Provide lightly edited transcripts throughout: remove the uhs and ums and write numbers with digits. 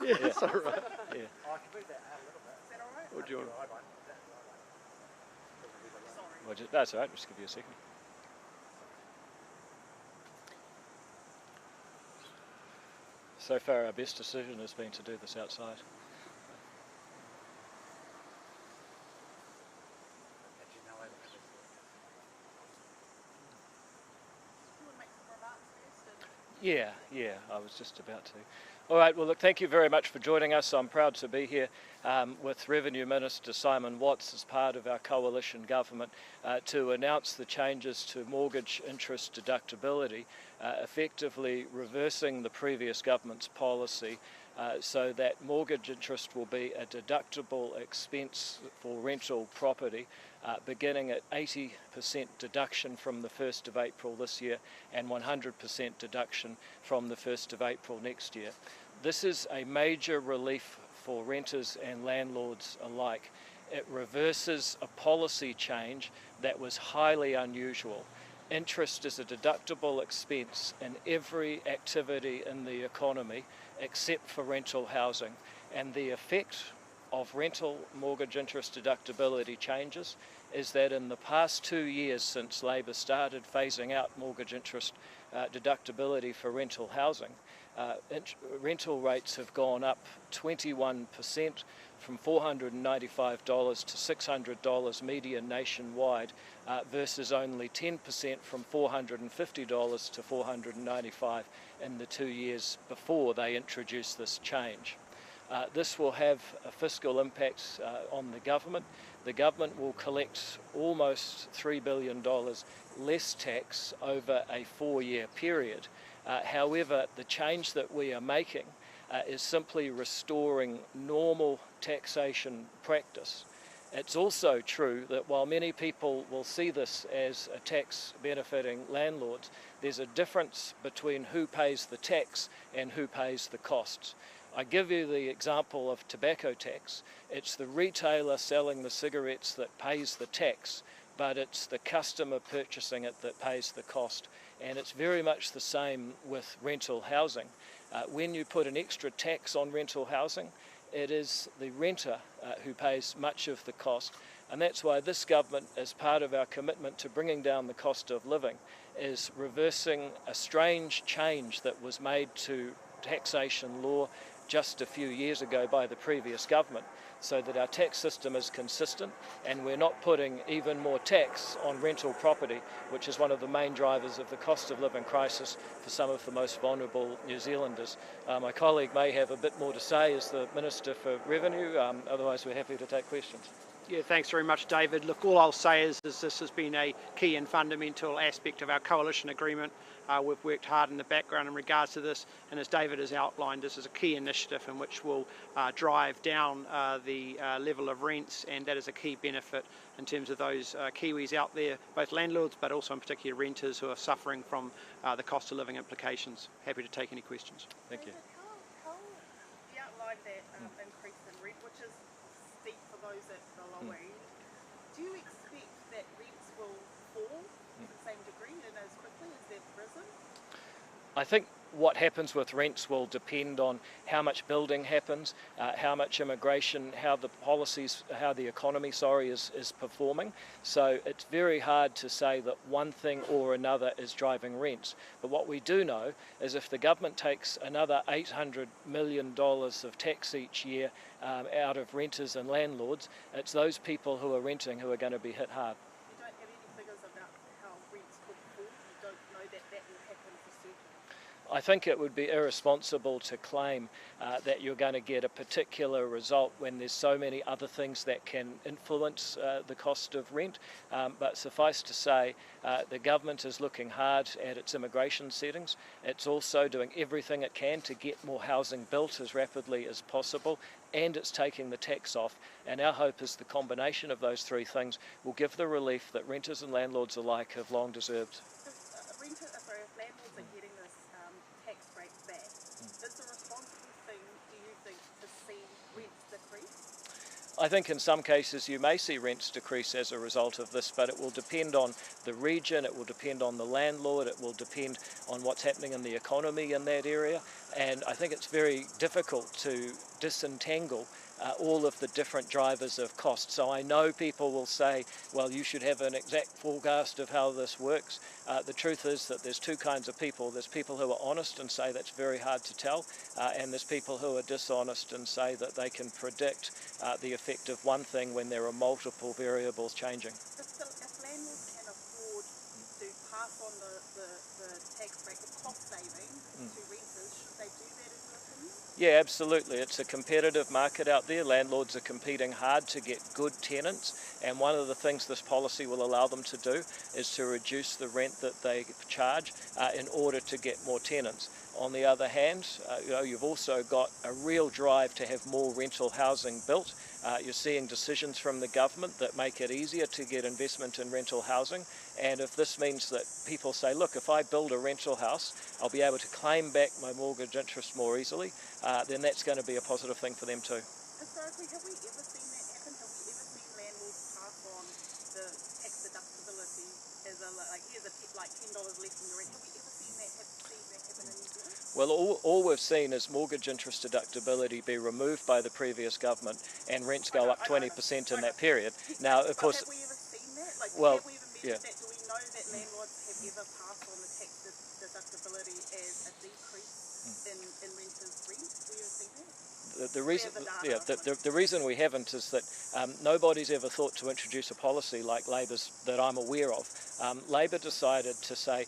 Yeah, that's all right. Yeah. I can move that out a little bit. Is that all right? What do you want? Sorry. Well, that's all right, just give you a second. So far our best decision has been to do this outside. Yeah, I was just about to. All right, well, look, thank you very much for joining us. I'm proud to be here with Revenue Minister Simon Watts as part of our coalition government to announce the changes to mortgage interest deductibility, effectively reversing the previous government's policy so that mortgage interest will be a deductible expense for rental property, beginning at 80% deduction from the 1st of April this year and 100% deduction from the 1st of April next year. This is a major relief for renters and landlords alike. It reverses a policy change that was highly unusual. Interest is a deductible expense in every activity in the economy except for rental housing, and the effect of rental mortgage interest deductibility changes is that in the past 2 years since Labor started phasing out mortgage interest deductibility for rental housing, rental rates have gone up 21% from $495 to $600 median nationwide versus only 10% from $450 to $495 in the 2 years before they introduced this change. This will have a fiscal impact on the government. The government will collect almost $3 billion less tax over a 4-year period. However, the change that we are making is simply restoring normal taxation practice. It's also true that while many people will see this as a tax benefiting landlords, there's a difference between who pays the tax and who pays the costs. I give you the example of tobacco tax. It's the retailer selling the cigarettes that pays the tax, but it's the customer purchasing it that pays the cost. And it's very much the same with rental housing. When you put an extra tax on rental housing, it is the renter who pays much of the cost. And that's why this government, as part of our commitment to bringing down the cost of living, is reversing a strange change that was made to taxation law just a few years ago by the previous government, so that our tax system is consistent and we're not putting even more tax on rental property, which is one of the main drivers of the cost of living crisis for some of the most vulnerable New Zealanders. My colleague may have a bit more to say as the Minister for Revenue, otherwise we're happy to take questions. Yeah, thanks very much, David. Look, all I'll say is this has been a key and fundamental aspect of our coalition agreement. We've worked hard in the background in regards to this, and as David has outlined, this is a key initiative in which we'll drive down the level of rents, and that is a key benefit in terms of those Kiwis out there, both landlords but also in particular renters who are suffering from the cost of living implications. Happy to take any questions. Thank you. How you outlined that increase in rent, which is steep for those at the lower end. Do you expect that rents will fall to the same degree and as quickly as they've risen? I think what happens with rents will depend on how much building happens, how much immigration, how the policies, how the economy, is performing. So it's very hard to say that one thing or another is driving rents. But what we do know is if the government takes another $800 million of tax each year out of renters and landlords, it's those people who are renting who are going to be hit hard. You don't have any figures about how rents could fall? You don't know that that will happen for certain? I think it would be irresponsible to claim that you're going to get a particular result when there's so many other things that can influence the cost of rent. But suffice to say, the government is looking hard at its immigration settings. It's also doing everything it can to get more housing built as rapidly as possible, and it's taking the tax off. And our hope is the combination of those three things will give the relief that renters and landlords alike have long deserved. If landlords are getting this tax break back, is the responsible thing, do you think, to see rents decrease? I think in some cases you may see rents decrease as a result of this, but it will depend on the region, it will depend on the landlord, it will depend on what's happening in the economy in that area. and I think it's very difficult to disentangle all of the different drivers of cost. So I know people will say, well, you should have an exact forecast of how this works. The truth is that there's two kinds of people. There's people who are honest and say that's very hard to tell, and there's people who are dishonest and say that they can predict the effect of one thing when there are multiple variables changing. If landlords can afford to pass on the tax rate, the cost saving to renters, should they do that in your opinion? Yeah, absolutely. It's a competitive market out there. Landlords are competing hard to get good tenants, and one of the things this policy will allow them to do is to reduce the rent that they charge in order to get more tenants. On the other hand, you've also got a real drive to have more rental housing built. You're seeing decisions from the government that make it easier to get investment in rental housing, and if this means that people say, look, if I build a rental house, I'll be able to claim back my mortgage interest more easily, then that's going to be a positive thing for them too. Historically, have we ever seen that happen? Have we ever seen landlords pass on the tax deductibility as here's a tip, like $10 less than your rent? Have we ever seen that happen in New Zealand? Well, all we've seen is mortgage interest deductibility be removed by the previous government and rents go up 20% in that period. Now, of course, have we ever seen that? Have we even measured that? Do we know that landlords have ever passed on the tax deductibility as a decrease in renters' rent? Have we ever seen that? The reason we haven't is that nobody's ever thought to introduce a policy like Labor's that I'm aware of. Labor decided to say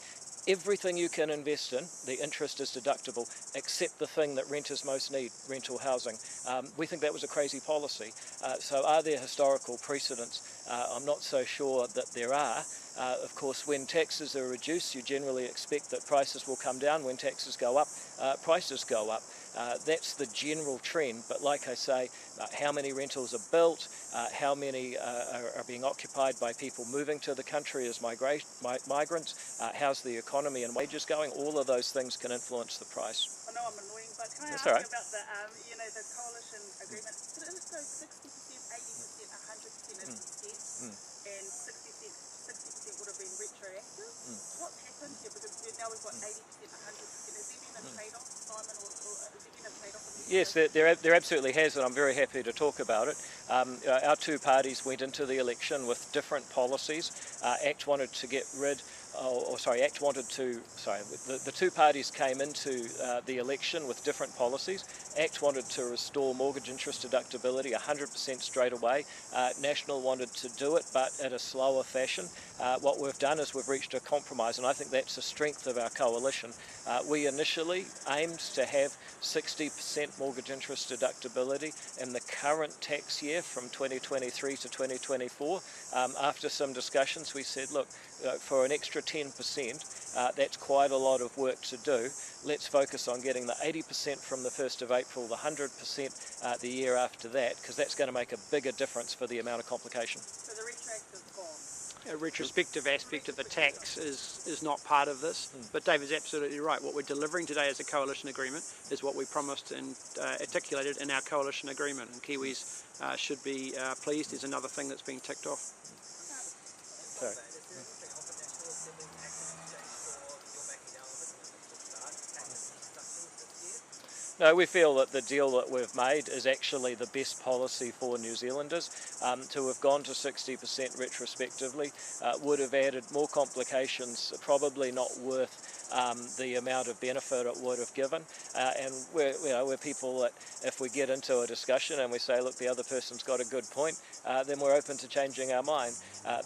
everything you can invest in, the interest is deductible, except the thing that renters most need, rental housing. We think that was a crazy policy. So are there historical precedents? I'm not so sure that there are. Of course, when taxes are reduced, you generally expect that prices will come down. When taxes go up, prices go up. That's the general trend, but like I say, how many rentals are built, how many are being occupied by people moving to the country as migrants, how's the economy and wages going, all of those things can influence the price. I know I'm annoying, but can I ask you about the coalition agreement? Did it go 60%, 80%, 100% as a step, and 60% would have been retroactive? What's happened here? Because now we've got 80%, 100%. Has there been a trade-off, Simon, or has there been a trade-off? Yes, there absolutely has, and I'm very happy to talk about it. Our two parties went into the election with different policies. ACT wanted to get rid, the two parties came into the election with different policies. ACT wanted to restore mortgage interest deductibility 100% straight away. National wanted to do it, but at a slower fashion. What we've done is we've reached a compromise, and I think that's the strength of our coalition. We initially aimed to have 60% mortgage interest deductibility in the current tax year from 2023 to 2024. After some discussions, we said, look, for an extra 10%, that's quite a lot of work to do. Let's focus on getting the 80% from the 1st of April, the 100% the year after that, because that's going to make a bigger difference for the amount of complication. So the retroactive gone? A retrospective aspect of the tax is not part of this, but David's absolutely right. What we're delivering today as a coalition agreement is what we promised and articulated in our coalition agreement, and Kiwis should be pleased. There's another thing that's been ticked off. Sorry. No, we feel that the deal that we've made is actually the best policy for New Zealanders. To have gone to 60% retrospectively would have added more complications, probably not worth the amount of benefit it would have given. And we're people that if we get into a discussion and we say, look, the other person's got a good point, then we're open to changing our mind.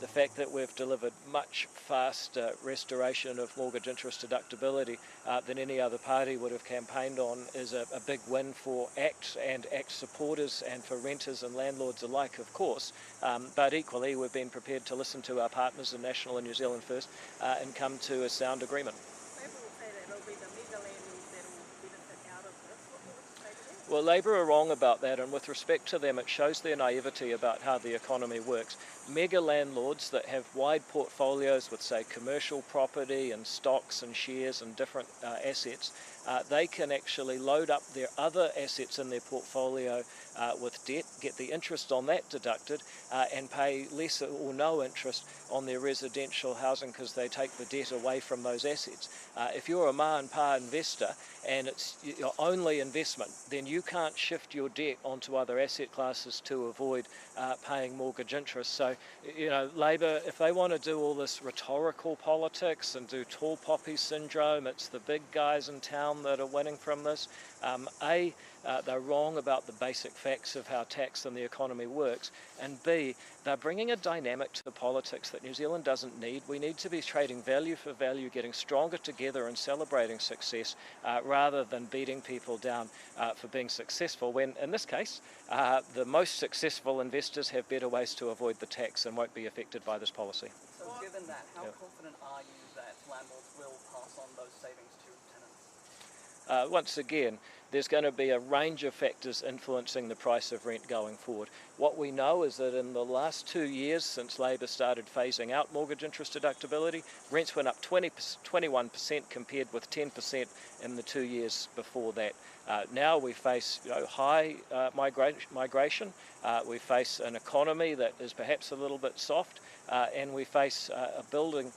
The fact that we've delivered much faster restoration of mortgage interest deductibility than any other party would have campaigned on is a big win for ACT and ACT supporters and for renters and landlords alike, of course. But equally, we've been prepared to listen to our partners in National and New Zealand First and come to a sound agreement. Labour will say that it'll be the mega landlords that will benefit out of this. What would you say to that? Well, Labour are wrong about that, and with respect to them, it shows their naivety about how the economy works. Mega landlords that have wide portfolios with, say, commercial property and stocks and shares and different assets they can actually load up their other assets in their portfolio with debt, get the interest on that deducted, and pay less or no interest on their residential housing because they take the debt away from those assets. If you're a ma and pa investor and it's your only investment, then you can't shift your debt onto other asset classes to avoid paying mortgage interest. So, Labor, if they want to do all this rhetorical politics and do tall poppy syndrome, it's the big guys in town that are winning from this. They're wrong about the basic facts of how tax and the economy works, and B, they're bringing a dynamic to the politics that New Zealand doesn't need. We need to be trading value for value, getting stronger together and celebrating success rather than beating people down for being successful, when in this case the most successful investors have better ways to avoid the tax and won't be affected by this policy. So given that, how confident are you that landlords will pass on those savings to tenants? Once again, there's going to be a range of factors influencing the price of rent going forward. What we know is that in the last 2 years since Labor started phasing out mortgage interest deductibility, rents went up 21% compared with 10% in the 2 years before that. Now we face high migration, we face an economy that is perhaps a little bit soft, and we face a building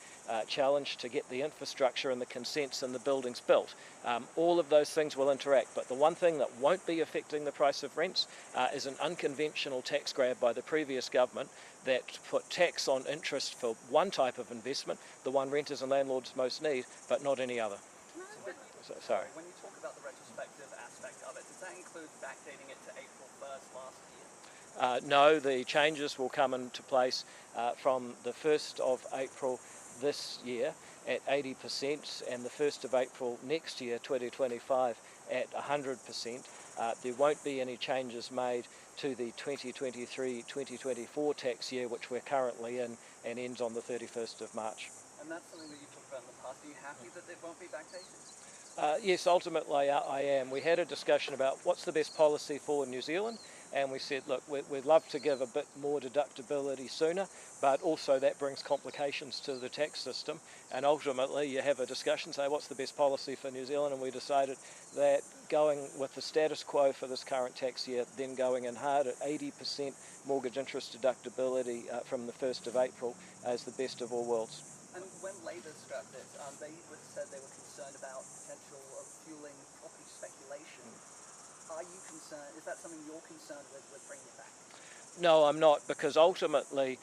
challenge to get the infrastructure and the consents and the buildings built. All of those things will interact, but the one thing that won't be affecting the price of rents is an unconventional tax grab by the previous government that put tax on interest for one type of investment, the one renters and landlords most need, but not any other. Sorry. When you talk about the retrospective aspect of it, does that include backdating it to April 1st last year? No, the changes will come into place from the 1st of April this year at 80% and the 1st of April next year, 2025, at 100%. There won't be any changes made to the 2023-2024 tax year, which we're currently in and ends on the 31st of March. And that's something that you talked about in the past. Are you happy that it won't be backdated? Yes, ultimately I am. We had a discussion about what's the best policy for New Zealand, and we said, look, we'd love to give a bit more deductibility sooner, but also that brings complications to the tax system, and ultimately you have a discussion, say what's the best policy for New Zealand, and we decided that going with the status quo for this current tax year, then going in hard at 80% mortgage interest deductibility from the 1st of April is the best of all worlds. And when Labor scrapped it, they said they were concerned about potential of fueling property speculation. Are you concerned? Is that something you're concerned with bringing it back? No, I'm not, because ultimately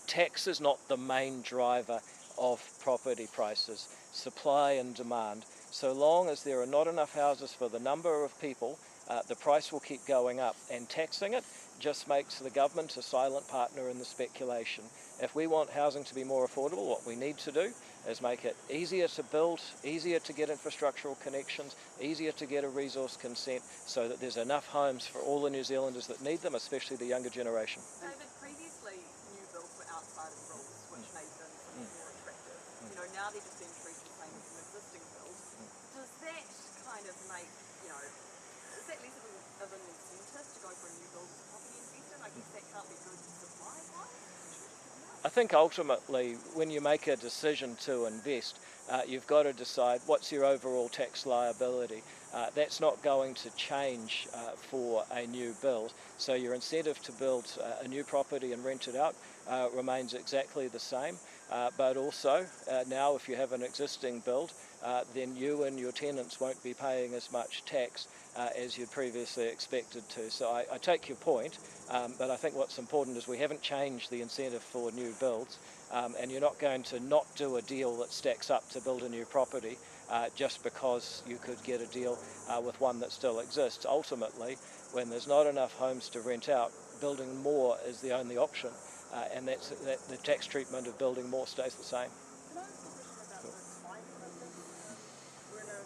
tax is not the main driver of property prices. Supply and demand. So long as there are not enough houses for the number of people, the price will keep going up, and taxing it just makes the government a silent partner in the speculation. If we want housing to be more affordable, what we need to do is make it easier to build, easier to get infrastructural connections, easier to get a resource consent, so that there's enough homes for all the New Zealanders that need them, especially the younger generation. David, previously new builds were outside of rules, which made them more attractive. Now they're just being treated the same as an existing build. Does that kind of make, is that less of an incentive to go for a new build as a property investor? And I guess that can't be good supply-wise. I think ultimately when you make a decision to invest, you've got to decide what's your overall tax liability. That's not going to change for a new build, so your incentive to build a new property and rent it out remains exactly the same, but also now if you have an existing build, then you and your tenants won't be paying as much tax as you'd previously expected to. So I take your point, but I think what's important is we haven't changed the incentive for new builds, and you're not going to not do a deal that stacks up to build a new property just because you could get a deal with one that still exists. Ultimately, when there's not enough homes to rent out, building more is the only option, and that the tax treatment of building more stays the same. Can I ask a question about the climate crisis? We're in a,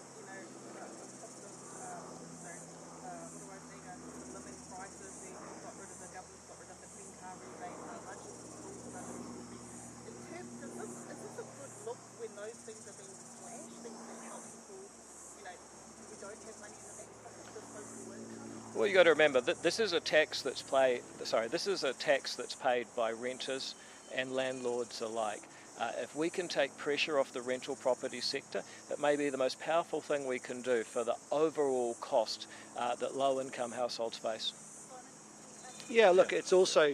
living crisis. We've got rid of the government's got rid of the clean car rebate, lunches in schools and other schools. Is this a good look when those things are being slashed, things that help people, we don't have money in the bank for disposable income? Well, you got to remember that this is a tax that's paid by renters and landlords alike. If we can take pressure off the rental property sector, it may be the most powerful thing we can do for the overall cost that low-income households face. Yeah, look, it's also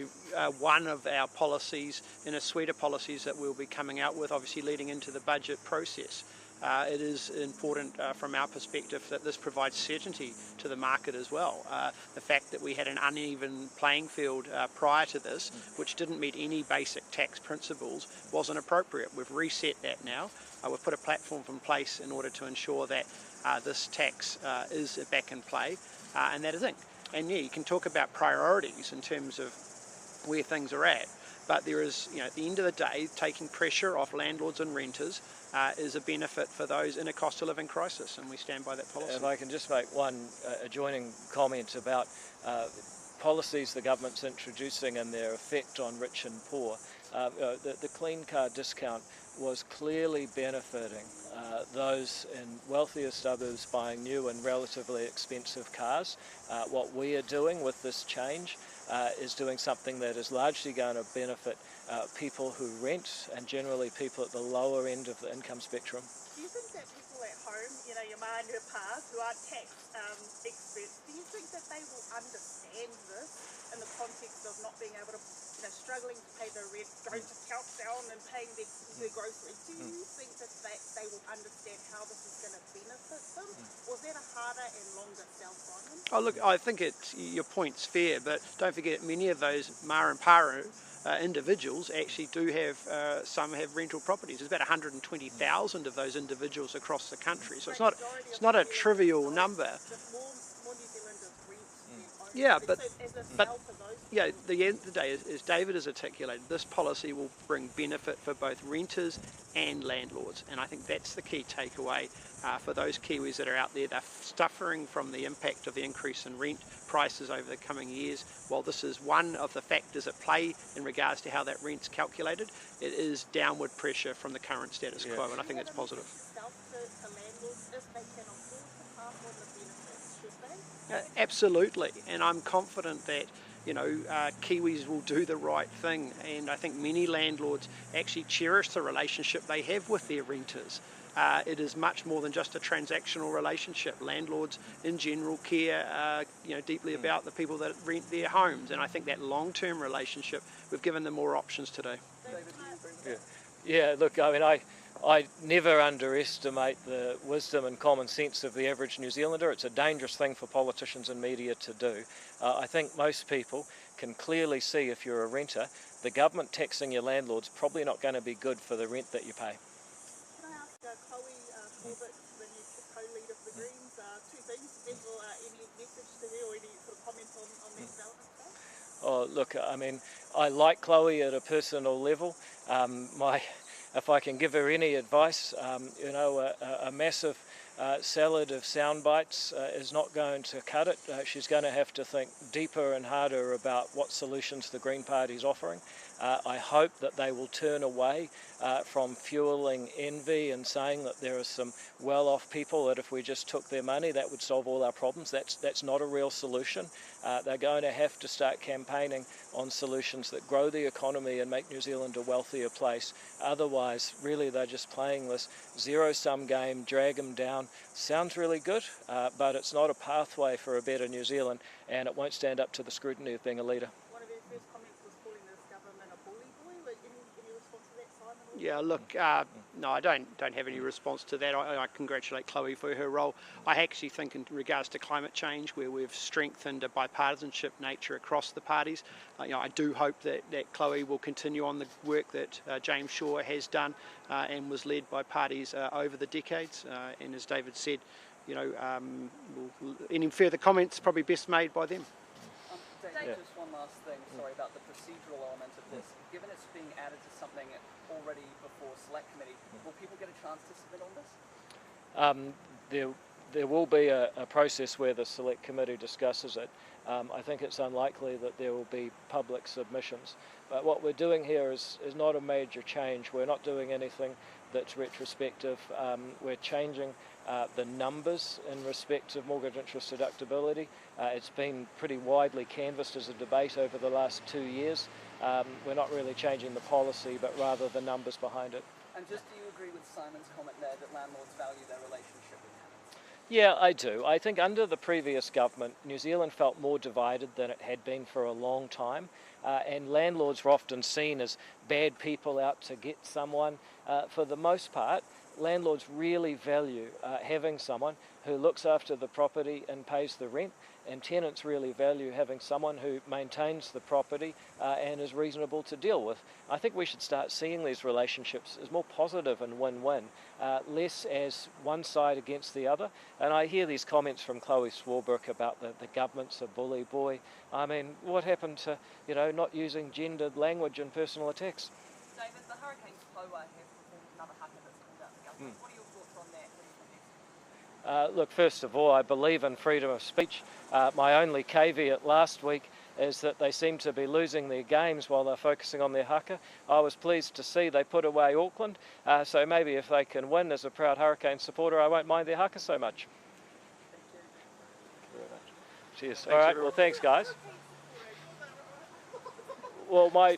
one of our policies in a suite of policies that we'll be coming out with, obviously leading into the budget process. It is important from our perspective that this provides certainty to the market as well. The fact that we had an uneven playing field prior to this, which didn't meet any basic tax principles, wasn't appropriate. We've reset that now. We've put a platform in place in order to ensure that this tax is back in play, and that is it. And yeah, you can talk about priorities in terms of where things are at, but there is, at the end of the day, taking pressure off landlords and renters is a benefit for those in a cost of living crisis, and we stand by that policy. If I can just make one adjoining comment about policies the government's introducing and their effect on rich and poor. The clean car discount was clearly benefiting those in wealthier suburbs buying new and relatively expensive cars. What we are doing with this change is doing something that is largely going to benefit people who rent, and generally people at the lower end of the income spectrum. Do you think that people at home, your ma and her pa, who aren't tax experts, do you think that they will understand this in the context of not being able to, struggling to pay their rent, going to Countdown and paying their groceries? Do you think that they will understand how this is going to benefit them? Or is that a harder and longer sell, Simon? Oh, look, I think your point's fair, but don't forget many of those ma and pa individuals actually do have, some have rental properties. There's about 120,000 of those individuals across the country, so it's not a trivial number. More New Zealanders rent their own. Yeah, but yeah, the end of the day, as David has articulated, this policy will bring benefit for both renters and landlords, and I think that's the key takeaway for those Kiwis that are out there. They're suffering from the impact of the increase in rent prices over the coming years. While this is one of the factors at play in regards to how that rent's calculated, it is downward pressure from the current status quo, and I think that's positive. Absolutely, and I'm confident that Kiwis will do the right thing, and I think many landlords actually cherish the relationship they have with their renters. It is much more than just a transactional relationship. Landlords in general care deeply about the people that rent their homes, and I think that long-term relationship, we've given them more options today. Yeah, look, I mean, I never underestimate the wisdom and common sense of the average New Zealander. It's a dangerous thing for politicians and media to do. I think most people can clearly see, if you're a renter, the government taxing your landlord's probably not going to be good for the rent that you pay. Can I ask Chloe Corbett, the new co-leader of the Greens, two things? First of all, any message to her or any sort of comment on that development today? Oh, look, I mean, I like Chloe at a personal level. If I can give her any advice, a massive salad of sound bites is not going to cut it. She's going to have to think deeper and harder about what solutions the Green Party is offering. I hope that they will turn away from fueling envy and saying that there are some well-off people that if we just took their money that would solve all our problems. That's not a real solution. They're going to have to start campaigning on solutions that grow the economy and make New Zealand a wealthier place. Otherwise, really, they're just playing this zero-sum game, drag them down. Sounds really good, but it's not a pathway for a better New Zealand, and it won't stand up to the scrutiny of being a leader. One of her first comments was calling this government a bully boy. Any response to that, Simon? Yeah, look, no, I don't have any response to that. I congratulate Chloe for her role. I actually think in regards to climate change, where we've strengthened a bipartisanship nature across the parties, I do hope that Chloe will continue on the work that James Shaw has done and was led by parties over the decades. And as David said, any further comments probably best made by them. David, just one last thing, sorry, about the procedural element of this. Given it's being added to something already before Select Committee, will people get a chance to submit on this? There will be a process where the Select Committee discusses it. I think it's unlikely that there will be public submissions. But what we're doing here is not a major change. We're not doing anything that's retrospective. We're changing the numbers in respect of mortgage interest deductibility. It's been pretty widely canvassed as a debate over the last 2 years. We're not really changing the policy, but rather the numbers behind it. And just do you agree with Simon's comment there that landlords value their relationship with tenants? Yeah, I do. I think under the previous government, New Zealand felt more divided than it had been for a long time, and landlords were often seen as bad people out to get someone. For the most part, landlords really value having someone who looks after the property and pays the rent, and tenants really value having someone who maintains the property and is reasonable to deal with. I think we should start seeing these relationships as more positive and win-win, less as one side against the other. And I hear these comments from Chloe Swarbrick about the government's a bully boy. I mean, what happened to, not using gendered language in personal attacks? David, the Hurricanes Poa have performed another haka that's called out the government. What are your thoughts on that? What do you think? Look, first of all, I believe in freedom of speech. My only caveat last week is that they seem to be losing their games while they're focusing on their haka. I was pleased to see they put away Auckland, so maybe if they can win as a proud Hurricane supporter, I won't mind their haka so much. Cheers. All right, well, thanks, guys. Well, my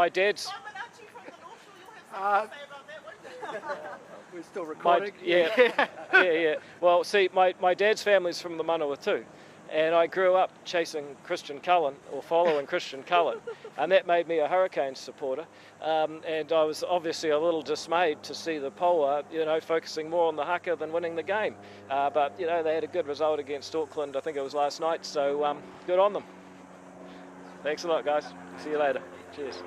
dad's... We're still recording. Yeah. Well, see, my dad's family's from the Manawa too, and I grew up chasing Christian Cullen, or following Christian Cullen, and that made me a Hurricanes supporter. And I was obviously a little dismayed to see the Poa, focusing more on the haka than winning the game. But, they had a good result against Auckland, I think it was last night, so good on them. Thanks a lot, guys. See you later. Cheers.